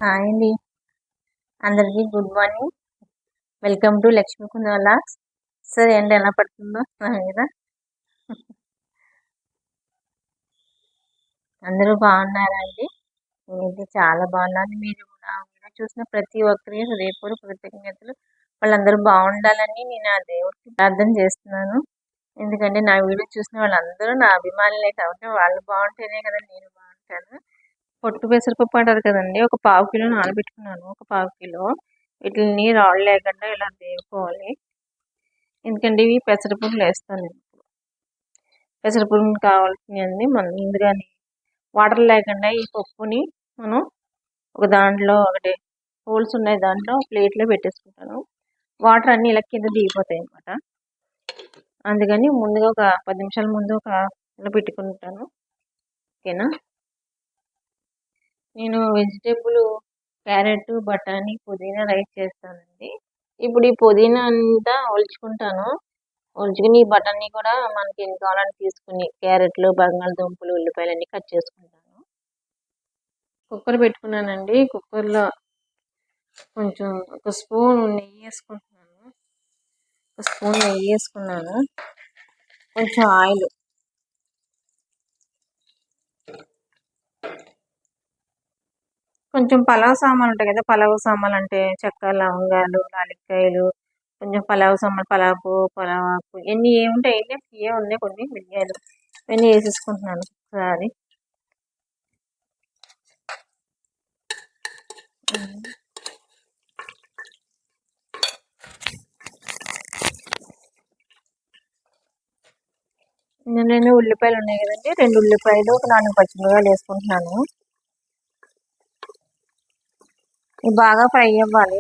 Hi అండి. అందరికీ good morning. Welcome to Lakshmi Kunda vlogs. Sir ఎండ ఎలా పడుతుందో నా మీద. అందరూ బాగున్నారా అండి? నేనైతే చాలా బాగున్నాను. మీరు కూడా వీడియో చూసిన ప్రతి ఒక్కరికి హృదయపూర్వక కృతజ్ఞతలు. వాళ్ళందరూ బాగుండాలని నేను ఆ దేవుడికి ప్రార్థన చేస్తున్నాను. ఎందుకంటే నా వీడియో చూసిన వాళ్ళందరూ నా అభిమానులే కాబట్టి వాళ్ళు బాగుంటేనే కదా నేను బాగుంటాను. పొట్టు పెసరపప్పు అంటారు కదండి, ఒక పావు కిలో నానబెట్టుకున్నాను. ఒక పావు కిలో వీటిని రాళ్ళు లేకుండా ఇలా దేవుకోవాలి. ఎందుకంటే ఇవి పెసరపప్పులు వేస్తాను నేను. పెసరపప్పులు కావాల్సినవి మనం ముందుగానే వాటర్ లేకుండా ఈ పప్పుని మనం ఒక దాంట్లో ఒకటి హోల్స్ ఉన్నాయి, దాంట్లో ప్లేట్లో పెట్టేసుకుంటాను. వాటర్ అన్నీ ఇలా కింద దిగిపోతాయి అన్నమాట. అందుకని ముందుగా ఒక 10 నిమిషాల ముందు ఒక ఇలా పెట్టుకుంటాను. ఓకేనా. నేను వెజిటేబుల్ క్యారెట్, బఠానీ, పుదీనా రైస్ చేస్తానండి. ఇప్పుడు ఈ పుదీనా అంతా ఒలుచుకుంటాను. ఒలుచుకుని ఈ బఠానీ కూడా మనకి ఎన్ని కావాలని తీసుకుని క్యారెట్లు, బంగాళదుంపలు, ఉల్లిపాయలు అన్ని కట్ చేసుకుంటాను. కుక్కర్ పెట్టుకున్నానండి. కుక్కర్లో కొంచెం ఒక స్పూన్ నెయ్యి వేసుకుంటున్నాను. ఒక స్పూన్ నెయ్యి వేసుకున్నాను. కొంచెం ఆయిల్, కొంచెం పలావ్ సామాన్లు ఉంటాయి కదా, పలావ్ సామాన్లు అంటే చెక్క, లవంగాలు, యాలక్కాయలు, కొంచెం పలావ్ సామాన్లు, పలావు, పలావాకు, ఎన్ని ఏముంటాయి ఏ ఉన్నాయి, కొన్ని మిరియాలు ఇవన్నీ వేసేసుకుంటున్నాను ఒకసారి. నేను ఉల్లిపాయలు ఉన్నాయి కదండి, 2 ఉల్లిపాయలు, ఒక 4 పచ్చిమిరపకాయలు వేసుకుంటున్నాను. ఇవి బాగా ఫ్రై అవ్వాలి.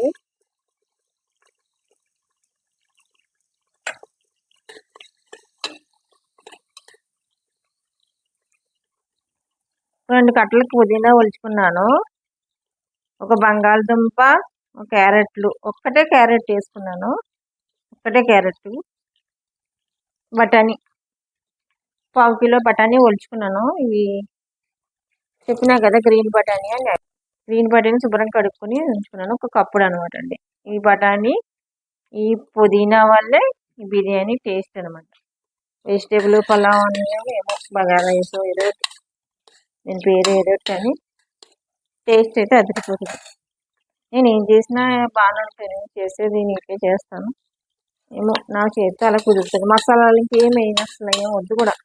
రెండు కట్టలు పుదీనా ఒలుచుకున్నాను. ఒక బంగాళదుంప, ఒక క్యారెట్లు, ఒక్కటే క్యారెట్ వేసుకున్నాను. ఒక్కటే క్యారెట్. బఠానీ, పావు కిలో బఠానీ ఒలుచుకున్నాను. ఇవి చెప్పినా కదా గ్రీన్ బఠానీ అని. గ్రీన్ బఠానీ శుభ్రం కడుక్కొని ఉంచుకున్నాను. ఒక కప్పుడు అనమాట అండి. ఈ బఠానీ, ఈ పుదీనా వల్లే ఈ బిర్యానీ టేస్ట్ అనమాట. వెజిటేబుల్ పలావ్ అనేవి ఏమో బగారా రైస్ ఏదో నేను పేరు ఏదో కానీ టేస్ట్ అయితే అదిరిపోతుంది. నేను ఏం చేసినా బాగానే ఉంటాను. చేసేది నీకే చేస్తాను. ఏమో నా చేస్తే అలా కుదురుతుంది. మసాలాలు ఇంకేం వేయను, అసలు ఏం వద్దు కూడా.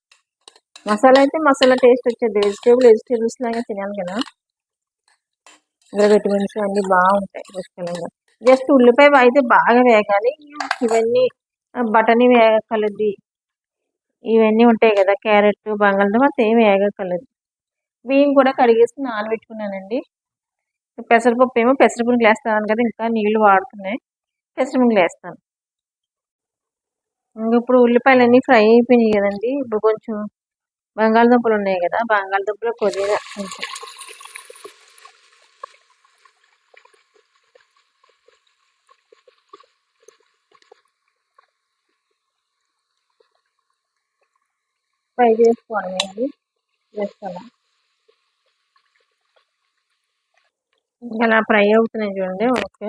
మసాలా అయితే మసాలా టేస్ట్ వచ్చేది. వెజిటేబుల్స్ లాగా తినాలి కదా. ఇందులో విటమిన్స్ అన్నీ బాగుంటాయి పుష్కలంగా. జస్ట్ ఉల్లిపాయ అయితే బాగా వేగాలి. ఇవన్నీ బఠానీ వేగకలది, ఇవన్నీ ఉంటాయి కదా, క్యారెట్, బంగాళదుంప ఏం వేగకలదు. బియ్యం కూడా కడిగేసి నానబెట్టుకున్నానండి. పెసరపప్పు ఏమో పెసరపప్పులు వేస్తాను కదా, ఇంకా నీళ్లు వాడుతున్నాయి. పెసరపప్పులు వేస్తాను. ఇప్పుడు ఉల్లిపాయలు అన్నీ ఫ్రై అయిపోయినాయి కదండి. ఇప్పుడు కొంచెం బంగాళదుంపలు ఉన్నాయి కదా, బంగాళదుంపలు కొద్దిగా కొంచెం ఫ్రై చేసుకోవాలి. చేస్తాను. ఇంకా అలా ఫ్రై అవుతున్నాయి చూడండి. ఓకే.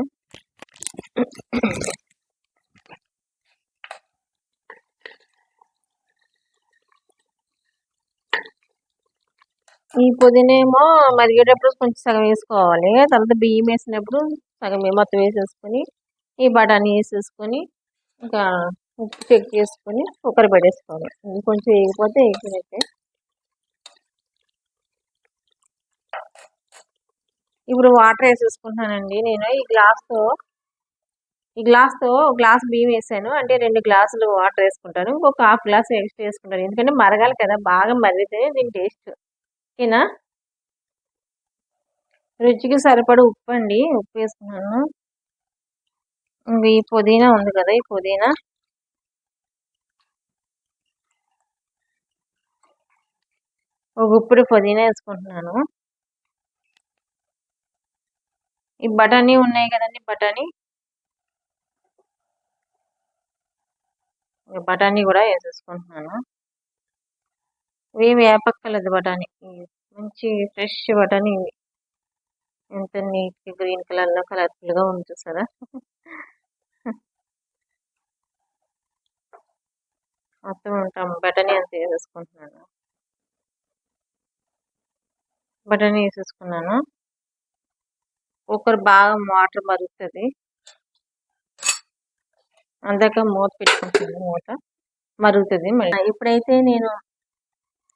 ఈ పుదీనేమో మరిగేటప్పుడు కొంచెం సగం వేసుకోవాలి. తర్వాత బియ్యం వేసినప్పుడు సగం మొత్తం వేసేసుకొని ఈ బఠానీ వేసేసుకొని ఇంకా ఉప్పు చెక్ చేసుకొని కుక్కర్ పెట్టేసుకోవాలి. కొంచెం వేగిపోతే వేగినట్టే. ఇప్పుడు వాటర్ వేసేసుకుంటున్నానండి. నేను ఈ గ్లాస్ బియ్యం వేసాను అంటే 2 గ్లాసులు వాటర్ వేసుకుంటాను. ఇంకొక హాఫ్ గ్లాస్ ఎక్స్ట్రా వేసుకుంటాను. ఎందుకంటే మరగాలి కదా, బాగా మరిగితే దీని టేస్ట్. ఓకేనా. రుచికి సరిపడ ఉప్పు అండి, ఉప్పు వేసుకున్నాను. ఈ పుదీనా ఉంది కదా, ఈ పుదీనా ఒక గుప్పిడి పుదీనా వేసుకుంటున్నాను. ఈ బఠానీ ఉన్నాయి కదండి, బఠానీ కూడా వేసేసుకుంటున్నాను. ఇవి వేపక్కలేదు బఠానీ, మంచి ఫ్రెష్ బఠానీ ఇవి. ఎంత నీట్గా గ్రీన్ కలర్లో కలర్ఫుల్గా ఉంది చూసారా. మొత్తం ఉంటాం బఠానీ అంత వేసేసుకుంటున్నాను. బఠానీ వేసేసుకున్నాను. ఒకరు బాగా వాటర్ మరుగుతుంది, అందాక మూత పెట్టుకుంటున్నాను. మూత మరుగుతుంది మళ్ళీ. ఇప్పుడైతే నేను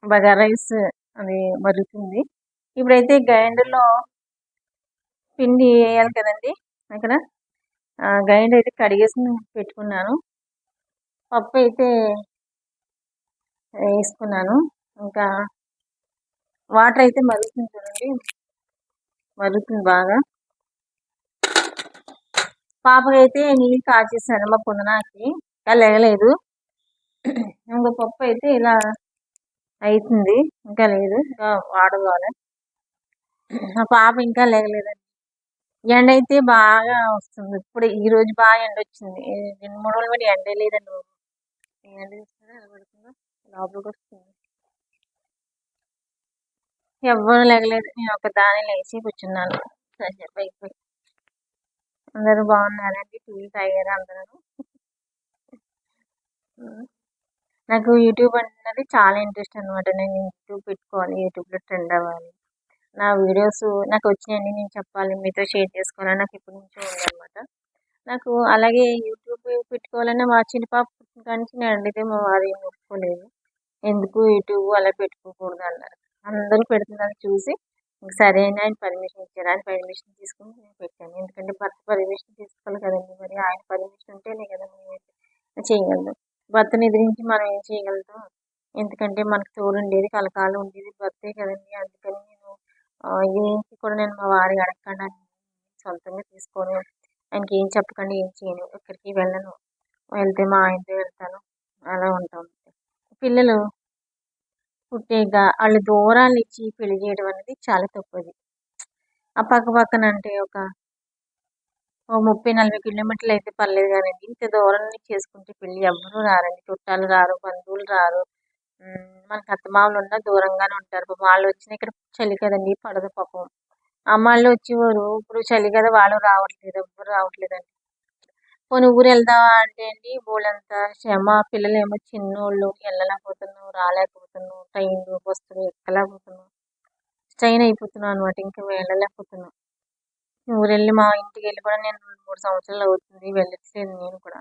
బగారా రైస్ అది మరుగుతుంది. ఇప్పుడైతే గ్రైండర్లో పిండి వేయాలి కదండి. అక్కడ గ్రైండర్ అయితే కడిగేసి పెట్టుకున్నాను. పప్పు అయితే వేసుకున్నాను. ఇంకా వాటర్ అయితే మరుగుతుంది చూడండి, మరుగుతుంది బాగా. పాపకైతే నీళ్ళు కాచేసాను మా పొందనాకి, ఇంకా లేగలేదు. ఇంకా పప్పు అయితే ఇలా అవుతుంది, ఇంకా లేదు, ఇంకా వాడుకోవాలి. మా పాప ఇంకా లేగలేదండి. ఎండ అయితే బాగా వస్తుంది. ఇప్పుడు ఈ రోజు బాగా ఎండ వచ్చింది. 2-3 రోజులు కూడా ఎండ లేదండి. ఎండ చూస్తారా ఎలా పడుతుందో, లోపలికి వస్తుంది. ఎవ్వరు లేగలేదు, నేను ఒక దాని లేచి కూర్చున్నాను. కాసేపు అయిపోయి అందరూ బాగున్నారండి, టీవీ తాగారు అందరూ. నాకు యూట్యూబ్ అన్నది చాలా ఇంట్రెస్ట్ అనమాట. నేను యూట్యూబ్ పెట్టుకోవాలి, యూట్యూబ్లో ట్రెండ్ అవ్వాలి, నా వీడియోస్ నాకు వచ్చినాయని నేను చెప్పాలి, మీతో షేర్ చేసుకోవాలని నాకు ఇప్పటి నుంచో ఉందన్నమాట. నాకు అలాగే యూట్యూబ్ పెట్టుకోవాలన్నా మా చిన్న పాప కానీ నేను అడిగితే మా వారు ఏం ఒప్పుకోలేదు. ఎందుకు యూట్యూబ్ అలా పెట్టుకోకూడదు అన్నారు. అందరూ పెడుతున్నారు చూసి సరే అని ఆయన పర్మిషన్ ఇచ్చారు. ఆయన పర్మిషన్ తీసుకుని నేను పెట్టాను. ఎందుకంటే భర్త పర్మిషన్ తీసుకోవాలి కదండి, మరి ఆయన పర్మిషన్ ఉంటేనే కదా మేము చేయగలుగుతాం. భర్తను ఎదిరించి మనం ఏం చేయగలుగుతాం. ఎందుకంటే మనకు తోడుండేది కలకాలం ఉండేది భర్తే కదండి. అందుకని నేను ఏంటి కూడా నేను మా వారి అడగకుండా సొంతంగా తీసుకొని ఆయనకి ఏం చెప్పకుండా ఏం చేయను, ఎక్కడికి వెళ్ళను. వెళ్తే మా ఆయనతో వెళ్తాను, అలా ఉంటాం. పిల్లలు పుట్టాక వాళ్ళు దూరాలు ఇచ్చి పెళ్లి చేయడం అనేది చాలా తప్పది. ఆ పక్క పక్కన అంటే ఒక 30-40 కిలోమీటర్లు అయితే పర్లేదు కానండి, ఇంత దూరం నుంచి చేసుకుంటే పెళ్లి ఎవ్వరూ రారండి. చుట్టాలు రారు, బంధువులు రారు. మనకు అత్తమామలు ఉన్నా దూరంగానే ఉంటారు. పాపం వాళ్ళు వచ్చినా ఇక్కడ చలి కదండి, పడదు పాపం. అమ్మాళ్ళు వచ్చేవారు, ఇప్పుడు చలి కదా వాళ్ళు రావట్లేదు, ఎవ్వరు రావట్లేదండి. పోనీ ఊరు వెళ్దామా అంటే అండి బోళ్ళంత శ్రమ. పిల్లలేమో చిన్నోళ్ళు, వెళ్ళలేకపోతున్నాం, రాలేకపోతున్నాం, ట్రైన్లు బస్సులు ఎక్కలేకపోతున్నాం, స్ట్రెయిన్ అయిపోతున్నాం అనమాట. ఇంకా వెళ్ళలేకపోతున్నాం. ఊరెళ్ళి మా ఇంటికి వెళ్ళి కూడా నేను 2-3 సంవత్సరాలు అవుతుంది, వెళ్ళట్లేదు. నేను కూడా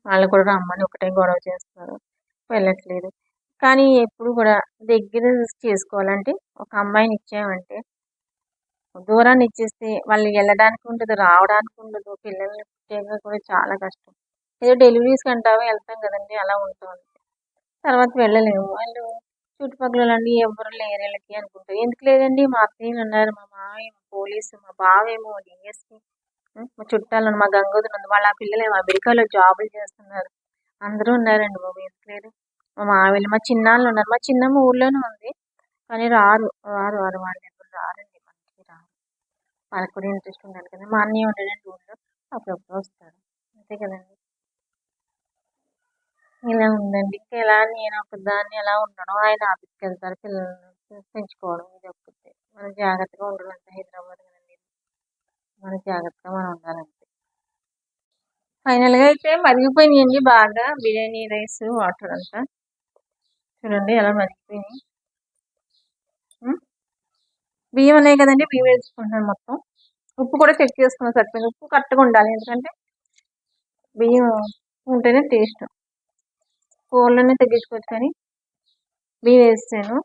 వాళ్ళు కూడా రమ్మని ఒకటే గొడవ చేస్తున్నారు, వెళ్ళట్లేదు. కానీ ఎప్పుడు కూడా దగ్గర చేసుకోవాలంటే ఒక అమ్మాయిని ఇచ్చామంటే దూరాన్ని ఇచ్చేస్తే వాళ్ళు వెళ్ళడానికి ఉండదు, రావడానికి ఉండదు. పిల్లల్ని పుట్టాక కూడా చాలా కష్టం. ఏదో డెలివరీస్కి అంటావా వెళ్తాం కదండి, అలా ఉంటాం. తర్వాత వెళ్ళలేము. వాళ్ళు చుట్టుపక్కల వాళ్ళండి ఎవరు లేరు వీళ్ళకి అనుకుంటారు. ఎందుకు లేదండి, మా అత్తయ్యలు ఉన్నారు, మా మామయ్య పోలీసు, మా బావేమో డిఎస్పీ, మా చుట్టాలు మా గంగోదరు ఉంది, వాళ్ళ పిల్లలేమో అమెరికాలో జాబులు చేస్తున్నారు. అందరూ ఉన్నారండి బాబు, ఎందుకు లేరు. మా మామయ్యలు, మా చిన్నాళ్ళు ఉన్నారు. మా చిన్నమ్మ ఊర్లోనే ఉంది, కానీ రారు రారు రారు వాళ్ళు ఎవరు రారండి, మనకి రారు. వాళ్ళకి కూడా ఇంట్రెస్ట్ ఉండాలి కదా. మా అన్నయ్య ఉండడండి ఊళ్ళో, అప్పుడప్పుడు వస్తారు, అంతే కదండి. ఇలా ఉందండి. ఇంకా ఎలా నేను ఒకదాన్ని ఎలా ఉండడం, ఆయన ఆఫీస్కి వెళ్తారు, పిల్లల్ని పెంచుకోవడం, ఇది ఒక్కటే. మనం జాగ్రత్తగా ఉండాలంటే హైదరాబాద్ కదండి, మన జాగ్రత్తగా మనం ఉండాలంటే. ఫైనల్గా అయితే మరిగిపోయినాయండి బాగా బిర్యానీ రైస్ వాటర్ అంతా. చూడండి ఎలా మరిగిపోయినాయి. బియ్యం ఉన్నాయి కదండి, బియ్యం వేసుకుంటున్నాను మొత్తం. ఉప్పు కూడా చెక్ చేసుకున్నాను సరిపోయింది. ఉప్పు కరెక్ట్గా ఉండాలి, ఎందుకంటే బియ్యం ఉంటేనే టేస్ట్. కూరలోనే తగ్గించుకోవచ్చు కానీ బియ్యం వేస్తాను.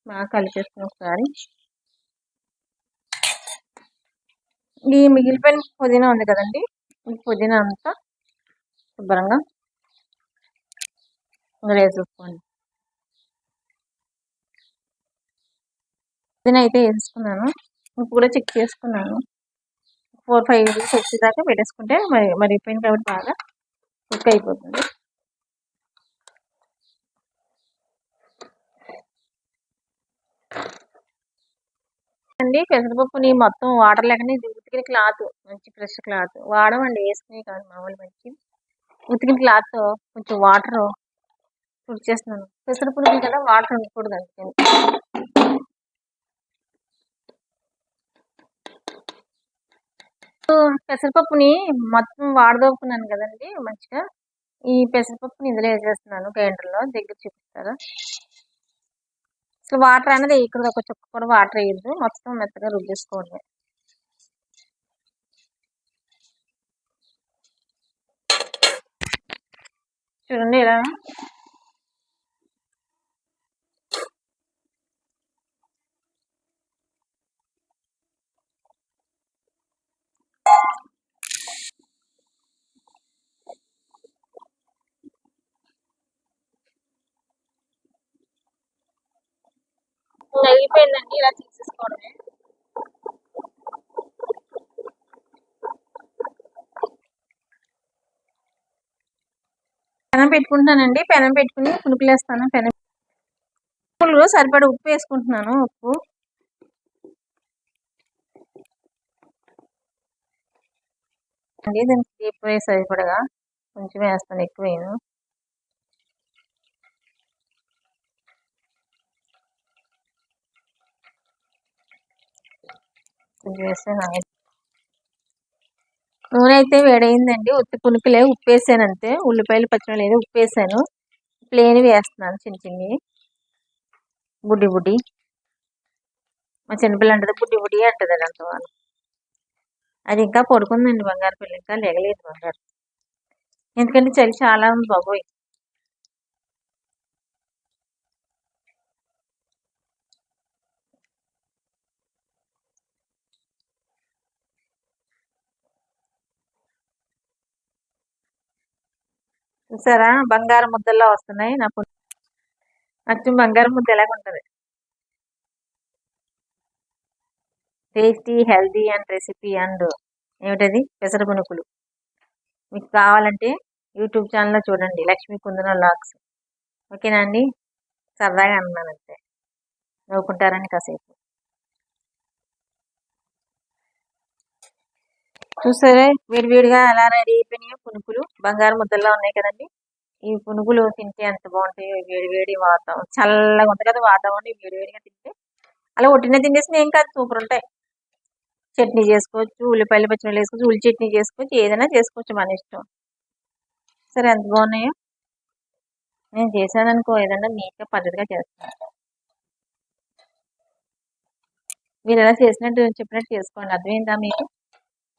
బాగా కలిపేస్తాను ఒకసారి. ఈ మిగిలిపోయిన పుదీనా ఉంది కదండి, ఈ పుదీనా అంతా శుభ్రంగా ఇందులో వేసేసుకోండి. పుదీనా అయితే వేసుకున్నాను, ఉప్పు కూడా చెక్ చేసుకున్నాను. 4-5 విజిల్స్ వచ్చేదాకా పెట్టేసుకుంటే మరిగిపోయింది కాబట్టి బాగా కుక్ అయిపోతుంది. అండి పెసరపప్పుని మొత్తం వాటర్ లేకుండా ఇది ఉతికిన క్లాత్, మంచి ఫ్రెష్ క్లాత్ వాడమండి, వేసుకుని కాదు మామూలు మంచి ఉతికిన క్లాత్ కొంచెం వాటర్ తుడిచేస్తున్నాను. పెసరపప్పు కదా వాటర్ ఉండకూడదు అందుకని. పెసరపప్పుని మొత్తం వాడదోపుకున్నాను కదండి మంచిగా. ఈ పెసరపప్పుని ఇందులో వేసేస్తున్నాను గ్రైండర్లో. దగ్గర చూపిస్తారా? అసలు వాటర్ అనేది వేయకూడదు, ఒక చుక్క కూడా వాటర్ వేయద్దు, మొత్తం మెత్తగా రుబ్బేసుకోండి. చూడండి ఇలా అయిపోయిందండి. ఇలా తీసేసుకోవడమే. పెనం పెట్టుకుంటున్నానండి. పెనం పెట్టుకుని పునుకులు వేస్తాను. పునుకులు సరిపడా ఉప్పు వేసుకుంటున్నాను. ఉప్పు అండి దీనికి ఎక్కువ సరిపడగా కొంచెం వేస్తాను, ఎక్కువ వేయను. కొంచెం వేస్తే నూనె అయితే వేడైందండి. ఉత్తి పునుకులే ఉప్పు వేసాను అంతే. ఉల్లిపాయలు పచ్చిమిరపకాయలు ఉప్పు వేసాను. ప్లేన్ వేస్తున్నాను, చిన్న చిన్నవి. బుడ్డి బుడ్డి మా చిన్నపిల్ల అంటది బుడ్డి బుడ్డి అంటది. అంత అది ఇంకా పడుకుందండి బంగారు పిల్ల, ఇంకా లేగలేదు బంగారు. ఎందుకంటే చలి చాలా ఉంది బాబోయ్. చూసారా బంగారం ముద్దల్లో వస్తున్నాయి నా అచ్చం బంగారం ముద్ద ఎలాగుంటది. Tasty, healthy and recipe and ఏమిటది పెసర పునుకులు. మీకు కావాలంటే యూట్యూబ్ ఛానల్లో చూడండి, లక్ష్మీ కుందన లాగ్స్. ఓకేనా అండి? సరదాగా అన్నాను అంతే, నవ్వుకుంటారని కాసేపు. చూసారా వేడివేడిగా ఎలా రెడీ అయిపోయినాయో పునుకులు. బంగారు ముద్దల్లో ఉన్నాయి కదండి. ఈ పునుగులు తింటే ఎంత బాగుంటాయో. వేడివేడి వాతావరణం, చల్లగా ఉంది కదా వాతావరణం, వేడివేడిగా తింటే అలా ఒట్టిన తినేసిన ఏం కాదు, సూపర్ ఉంటాయి. చట్నీ చేసుకోవచ్చు, ఉల్లిపాయలు పచ్చిమిరపకాయలు వేసుకోవచ్చు, ఉల్లి చట్నీ చేసుకోవచ్చు, ఏదైనా చేసుకోవచ్చు మన ఇష్టం. సరే ఎంత బాగున్నాయో. నేను చేశాను అనుకో, ఏదైనా నీట్గా పద్ధతిగా చేస్తాను. మీరు ఎలా చేసినట్టు చెప్పినట్టు చేసుకోండి. అర్థమైందా మీకు?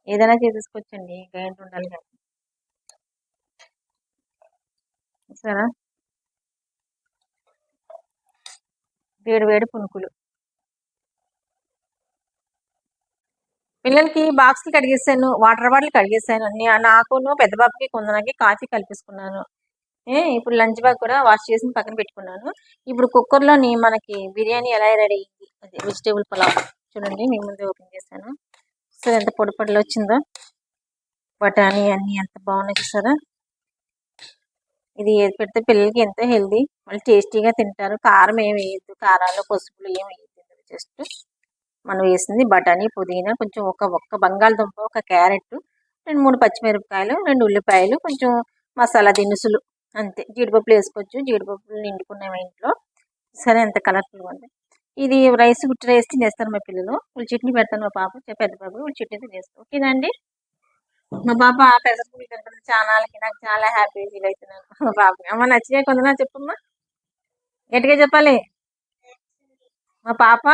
ఏదైనా చేసేసుకోవచ్చండి, గ్రైండర్ ఉండాలి కదా. సరే వేడి వేడి పునుకులు. పిల్లలకి బాక్స్లు కడిగేసాను, వాటర్ బాటిల్ కడిగేసాను. నాకును పెద్ద బాబుకి కొందరికి కాఫీ కలిపిస్తున్నాను. ఇప్పుడు లంచ్ బ్యాగ్ కూడా వాష్ చేసి పక్కన పెట్టుకున్నాను. ఇప్పుడు కుక్కర్లోని మనకి బిర్యానీ ఎలా రెడీ అయింది, అదే వెజిటేబుల్ పులావ్. చూడండి మీ ముందు ఓపెన్ చేశాను. సో ఎంత పొడి పొడిలో వచ్చిందో. బఠానీ అన్ని ఎంత బాగున్నాయి చూసారా. ఇది ఏది పెడితే పిల్లలకి ఎంతో హెల్దీ, మళ్ళీ టేస్టీగా తింటారు. కారం ఏమి వేయద్దు, కారాలు పసుపులు ఏమి వేయద్దు. జస్ట్ మనం వేసింది బఠానీ, పుదీనా, కొంచెం ఒక్క బంగాళదుంప, ఒక క్యారెట్, 2-3 పచ్చిమిరపకాయలు, 2 ఉల్లిపాయలు, కొంచెం మసాలా దినుసులు అంతే. జీడిపప్పులు వేసుకోవచ్చు, జీడిపప్పులు నిండుకున్నాయి మా ఇంట్లో. సరే ఎంత కలర్ఫుల్గా ఉంది. ఇది రైస్ గుట్టి రైస్ తినేస్తారు మా పిల్లలు. ఉల్లి చట్నీ పెడతాను మా పాప, పెద్ద బాబు ఉల్లి చట్నీ తినేస్తాను. ఓకేనండి. మా పాప పెసరపూరి తింటుంది చాలాకి, నాకు చాలా హ్యాపీ ఫీల్ అవుతున్నాను. మా పాప అమ్మ నచ్చినాయి కొందనా చెప్పమ్మా, గట్టిగా చెప్పాలి. మా పాప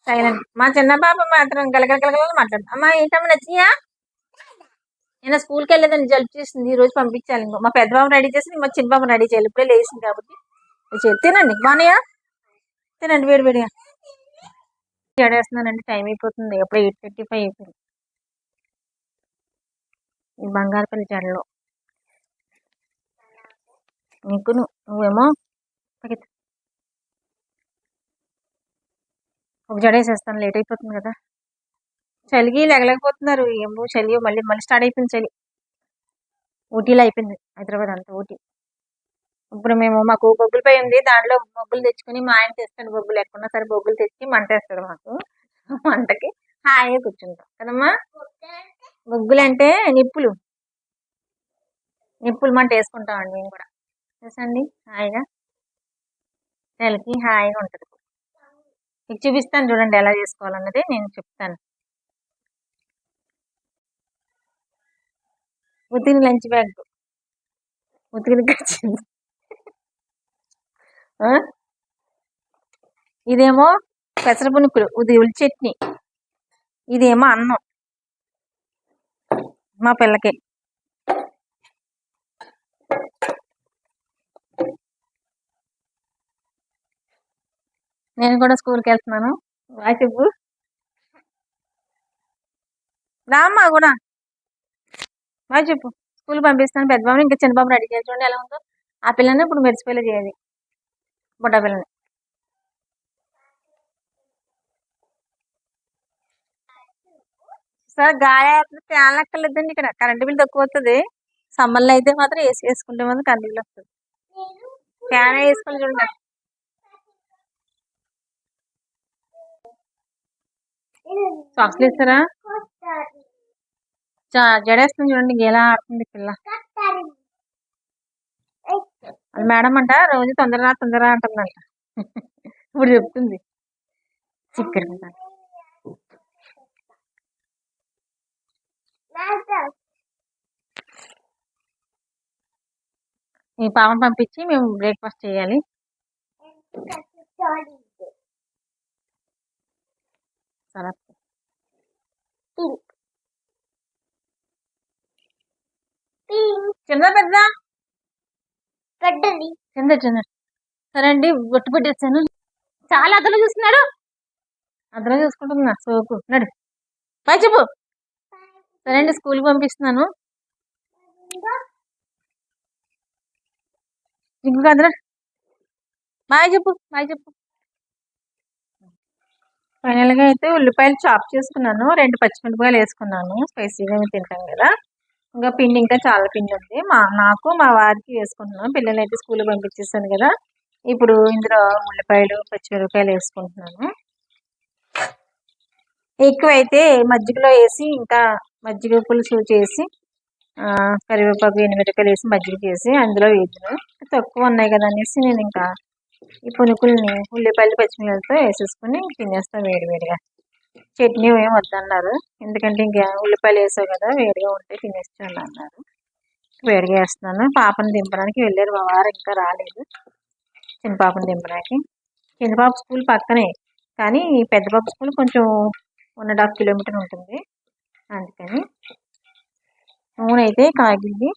సైలెంట్. మా చిన్న పాప మాత్రం గలగలగలగల మాట్లాడుతుంది. అమ్మా ఏంటమ్మా నచ్చినాయా? నేను స్కూల్కి వెళ్ళేదండి, జలుబు చేసింది, ఈ రోజు పంపించాలి. మా పెద్ద బాబు రెడీ చేసి మా చిన్న బాబు రెడీ చేయాలి. ఇప్పుడే లేచింది కాబట్టి తినండి. బాగున్నాయా? తినండి వేడి వేడిగా. ఏడేస్తున్నానండి, టైం అయిపోతుంది. ఎప్పుడు 8:35 అయిపోయింది. ఈ బంగారుపల్లి జడలో నీకు నువ్వేమో ఒక జడ వేసేస్తాను, లేట్ అయిపోతుంది కదా. చలికి లేగలేకపోతున్నారు. ఏమో చలి మళ్ళీ మళ్ళీ స్టార్ట్ అయిపోయింది చలి. ఊటీలో అయిపోయింది, హైదరాబాద్ అంతా ఊటీ. ఇప్పుడు మాకు బొగ్గుల పై ఉంది, దాంట్లో బొగ్గులు తెచ్చుకుని మా ఆయన తెస్తాడు. బొగ్గులు ఎక్కడున్నా సరే బొగ్గులు తెచ్చి మంటేస్తాడు మాకు. మంటకి హాయిగా కూర్చుంటాం కదమ్మా. బొగ్గులు అంటే నిప్పులు, నిప్పులు మంట వేసుకుంటామండి మేము కూడా. చూసండి హాయిగా, చలికి హాయిగా ఉంటుంది. మీకు చూపిస్తాను చూడండి ఎలా చేసుకోవాలన్నది నేను చెప్తాను. ఉతికిన లంచ్ బ్యాగ్ ఉతికిన వచ్చింది. ఇదేమో పెసర పునుకులు, ఉల్లి చట్నీ, ఇదేమో అన్నం మా పిల్లకి. నేను కూడా స్కూల్కి వెళ్తున్నాను. చెప్పు రామ్మా కూడా చెప్పు. స్కూల్ పంపిస్తాను పెద్ద బాబుని, ఇంకా చిన్న బాబు రెడీ చేసి చూడండి ఎలా ఉందో. ఆ పిల్లని ఇప్పుడు మెరిసిపోయేలా చేయాలి, బుడ్డ పిల్లని. సార్ గాలి ఫ్యాన్ లెక్కలేదండి, ఇక్కడ కరెంట్ బిల్ తక్కువ వస్తుంది. సమ్మర్లో అయితే మాత్రం ఏసీ వేసుకుంటే మాత్రం కరెంట్ బిల్ వస్తుంది. ఫ్యాన్ వేసుకొని చూడండి. సాక్స్లు ఇస్తారా? జడేస్తుంది చూడండి, ఎలా ఆడుతుంది పిల్ల. అది మేడం అంట రోజు తొందరగా అంటుందంట. ఇప్పుడు చెప్తుంది చిక్కడి. ఈ పాపను పంపించి మేము బ్రేక్ఫాస్ట్ చేయాలి. సరే చిన్న పెద్ద చిన్న చిన్న. సరే అండి, బొట్టు పెట్టేసాను. చాలా అద్దలో చూస్తున్నాడు, అద్దలో చూసుకుంటున్నా సోకు. నడు బాయ్ చెప్పు. సరే అండి, స్కూల్కి పంపిస్తున్నాను. ఇంకొక అద్దరు బాయ్ చెప్పు. ఫైనల్గా అయితే ఉల్లిపాయలు చాప్ చేసుకున్నాను, 2 పచ్చిమిరపకాయలు వేసుకున్నాను, స్పైసీగా తింటాం కదా. ఇంకా పిండి ఇంకా చాలా పిండి ఉంది, నాకు మా వారికి వేసుకుంటున్నాను. పిల్లలు అయితే స్కూల్కి పంపించేసాను కదా. ఇప్పుడు ఇందులో ఉల్లిపాయలు పచ్చిమిరపకాయలు వేసుకుంటున్నాను. ఎక్కువైతే మజ్జిగలో వేసి, ఇంకా మజ్జిగ పులుసు చేసి కరివేపాకు ఎనిమిరపకాయలు వేసి మజ్జిగ చేసి అందులో వేసాను. తక్కువ ఉన్నాయి కదా అనేసి నేను ఇంకా ఈ పునుకుల్ని ఉల్లిపాయలు పచ్చిమిరపకాయలతో వేసేసుకుని తినేస్తాను వేడివేడిగా. చట్నీ ఏం వద్దన్నారు, ఎందుకంటే ఇంకా ఉల్లిపాయలు వేసావు కదా వేడిగా ఉంటే తినేస్తాను అన్నారు. వేడిగా వేస్తున్నాను. పాపను దింపడానికి వెళ్ళారు మా వారు, ఇంకా రాలేదు. చిన్న పాపను దింపడానికి. చిన్న పాప స్కూల్ పక్కనే, కానీ పెద్ద పాప స్కూల్ కొంచెం 1.5 కిలోమీటర్ ఉంటుంది. అందుకని నూనె అయితే కాగింది.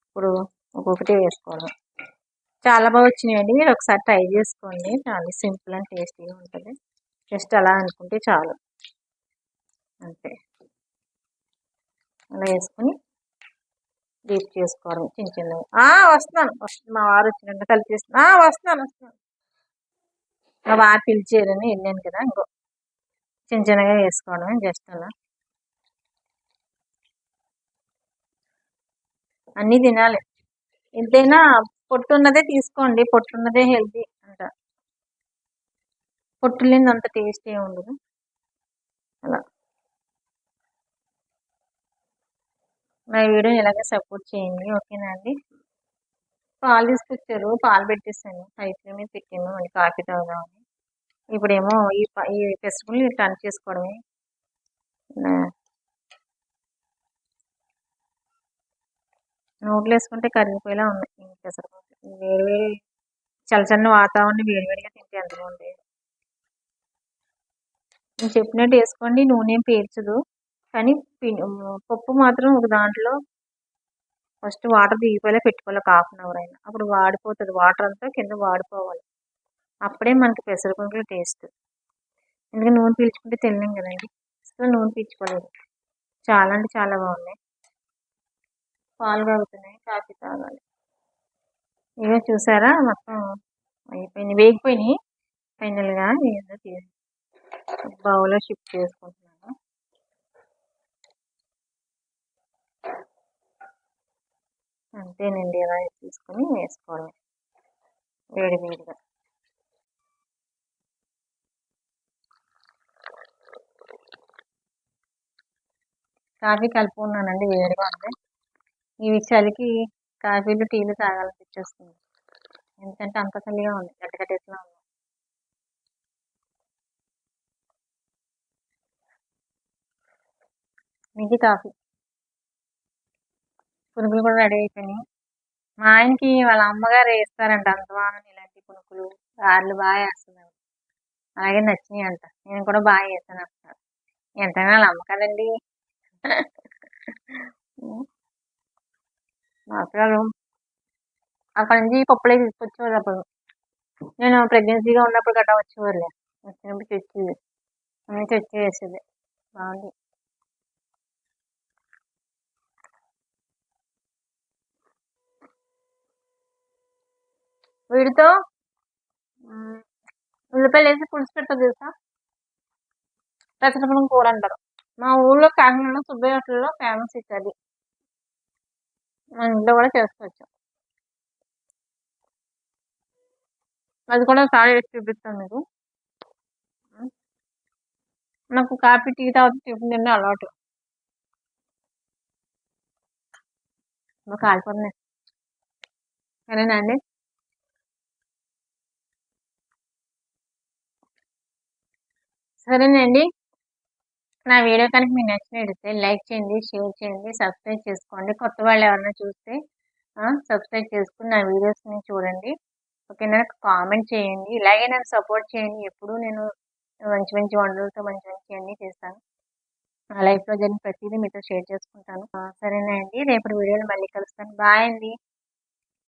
ఇప్పుడు ఒక్కొక్కటి వేసుకోవాలి. చాలా బాగా వచ్చినాయండి, మీరు ఒకసారి ట్రై చేసుకోండి. చాలా సింపుల్ అండ్ టేస్టీగా ఉంటుంది. జస్ట్ అలా అనుకుంటే చాలు, అంతే. అలా వేసుకుని డీప్ చేసుకోవడం చిన్న చిన్నగా. వస్తున్నాను, మా వారు వచ్చినట్టు కలిపిస్తున్నా. వస్తున్నాను. మా వారు పిలిచారని వెళ్ళాను కదా. ఇంకో చిన్న చిన్నగా వేసుకోవడం జస్ట్ అలా. అన్నీ తినాలి, ఎంతైనా పొట్టున్నదే తీసుకోండి, పొట్టున్నదే హెల్తీ అంట. పొట్టు లేని అంత టేస్టీ ఉండదు. అలా నా వీడియోని ఇలాగే సపోర్ట్ చేయండి, ఓకేనా అండి. పాలు తీసుకొచ్చారు, పాలు పెట్టేసాను, హైఫ్లేమ్ మీద పెట్టాను, మళ్ళీ కాఫీ తాగుదామని. ఇప్పుడేమో ఈ పెసరపుల్ని టర్న్ చేసుకోవడమే. నోట్లో వేసుకుంటే కరిగిపోయేలా ఉన్నాయి పెసరపప్పు. వేడివేడి చల్ల వాతావరణం వేడివేడిగా తింటే ఎంత బాగుంటాయి. నేను చెప్పినట్టు వేసుకోండి, నూనె ఏం పీల్చదు. కానీ పప్పు మాత్రం ఒక దాంట్లో ఫస్ట్ వాటర్ దిగిపోయేలా పెట్టుకోవాలి, ఒక 1/2 అవర్ అయినా. అప్పుడు వాడిపోతుంది, వాటర్ అంతా కింద వాడిపోవాలి. అప్పుడే మనకి పెసరపప్పులు టేస్ట్. ఎందుకంటే నూనె పీల్చుకుంటే తినలేం కదండి, అసలు నూనె పీల్చుకోలేదు. చాలా అంటే చాలా బాగున్నాయి. పాలు కాగుతున్నాయి, కాఫీ తాగాలి. ఇవే చూసారా, మొత్తం అయిపోయినాయి, వేగిపోయినాయి. ఫైనల్గా బౌల్లో షిఫ్ట్ చేసుకుంటున్నాను. అంతేనండి, ఇలా తీసుకొని వేసుకోవడం వేడివేడిగా. కాఫీ కలుపుకున్నానండి, వేడిగా ఉంది. ఈ చలికి కాఫీలు టీలు తాగాలనిపించేస్తుంది, ఎందుకంటే అంత చలిగా ఉంది, గడ్డకట్టేట్లా ఉంది. ఇది కాఫీ. పునుకులు కూడా రెడీ అయిపోయినాయి. మా ఆయనకి వాళ్ళ అమ్మగారు వేస్తారంట అంతమానం ఇలాంటి పునుకులు, గారెలు బాగా వేస్తున్నారు. అలాగే నచ్చినాయి అంట. నేను కూడా బాగా చేశాను అంటున్నారు. ఎంతైనా వాళ్ళ అమ్మ కదండి. మా అత్తగారు అక్కడ నుంచి పప్పులే తీసుకొచ్చేవారు అప్పుడు. నేను ప్రెగ్నెన్సీగా ఉన్నప్పుడు గట్రా వచ్చేవారులే. వచ్చినప్పుడు తెచ్చేది. అన్నీ తెచ్చి వేసేది. బాగుంది. వీడితో ఉల్లిపాయలు వేసి పులుసు పెడతారు తెలుసా? పెసరపప్పు కూర అంటారు. మా ఊళ్ళో కాకినాడలో సుబ్బయ్య హోటల్లో ఫేమస్ అది. మా ఇంట్లో కూడా చేసుకోవచ్చు. అది కూడా ఒకసారి వేసి చూపిస్తాను మీకు. నాకు కాఫీ టీ తర్వాత టిఫిన్ తింటే అలవాటు. కాలిపోతున్నాయి. సరేనా అండి? సరేనండి. నా వీడియో కనుక మీకు నచ్చినట్లయితే లైక్ చేయండి, షేర్ చేయండి, సబ్స్క్రైబ్ చేసుకోండి. కొత్త వాళ్ళు ఎవరైనా చూస్తే సబ్స్క్రైబ్ చేసుకుని నా వీడియోస్ని చూడండి. ఓకేనా? కామెంట్ చేయండి. ఇలాగే నన్ను సపోర్ట్ చేయండి. ఎప్పుడూ నేను మంచి మంచి వంటలతో మంచి మంచి అన్నీ చేస్తాను. నా లైఫ్లో జరిగిన ప్రతిదీ మీతో షేర్ చేసుకుంటాను. సరేనా అండి? రేపటి వీడియోలో మళ్ళీ కలుస్తాను. బాయ్ అండి.